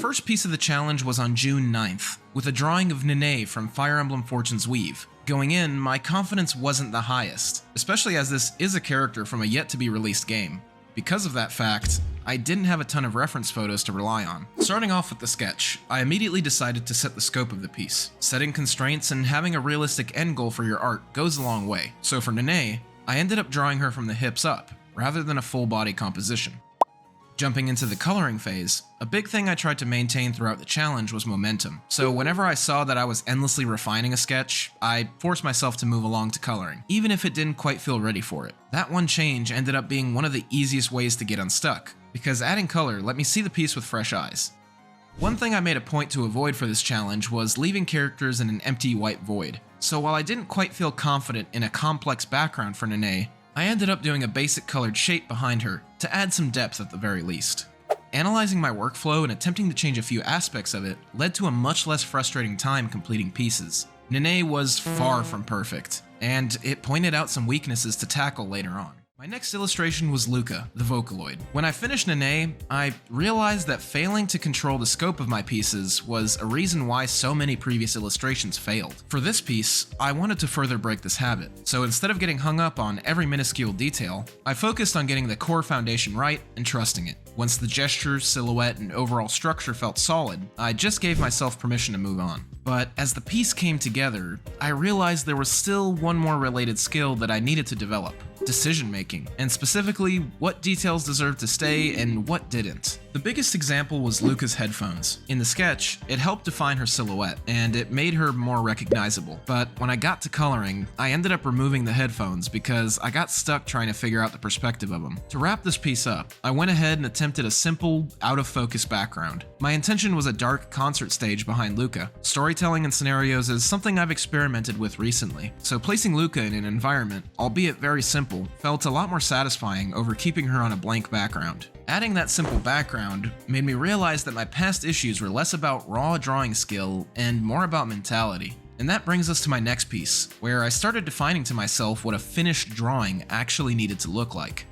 first piece of the challenge was on June 9th, with a drawing of Nene from Fire Emblem Fortune's Weave. Going in, my confidence wasn't the highest, especially as this is a character from a yet-to-be-released game. Because of that fact, I didn't have a ton of reference photos to rely on. Starting off with the sketch, I immediately decided to set the scope of the piece. Setting constraints and having a realistic end goal for your art goes a long way. So for Nene, I ended up drawing her from the hips up, rather than a full body composition. Jumping into the coloring phase, a big thing I tried to maintain throughout the challenge was momentum. So whenever I saw that I was endlessly refining a sketch, I forced myself to move along to coloring, even if it didn't quite feel ready for it. That one change ended up being one of the easiest ways to get unstuck, because adding color let me see the piece with fresh eyes. One thing I made a point to avoid for this challenge was leaving characters in an empty white void. So while I didn't quite feel confident in a complex background for Nene, I ended up doing a basic colored shape behind her to add some depth at the very least. Analyzing my workflow and attempting to change a few aspects of it led to a much less frustrating time completing pieces. Nene was far from perfect, and it pointed out some weaknesses to tackle later on. My next illustration was Luca, the Vocaloid. When I finished Nene, I realized that failing to control the scope of my pieces was a reason why so many previous illustrations failed. For this piece, I wanted to further break this habit, so instead of getting hung up on every minuscule detail, I focused on getting the core foundation right and trusting it. Once the gesture, silhouette, and overall structure felt solid, I just gave myself permission to move on. But as the piece came together, I realized there was still one more related skill that I needed to develop: decision making, and specifically what details deserved to stay and what didn't. The biggest example was Luca's headphones. In the sketch, it helped define her silhouette, and it made her more recognizable. But when I got to coloring, I ended up removing the headphones because I got stuck trying to figure out the perspective of them. To wrap this piece up, I went ahead and attempted a simple, out-of-focus background. My intention was a dark concert stage behind Luca. Storytelling and scenarios is something I've experimented with recently, so placing Luca in an environment, albeit very simple, felt a lot more satisfying over keeping her on a blank background. Adding that simple background made me realize that my past issues were less about raw drawing skill and more about mentality. And that brings us to my next piece, where I started defining to myself what a finished drawing actually needed to look like.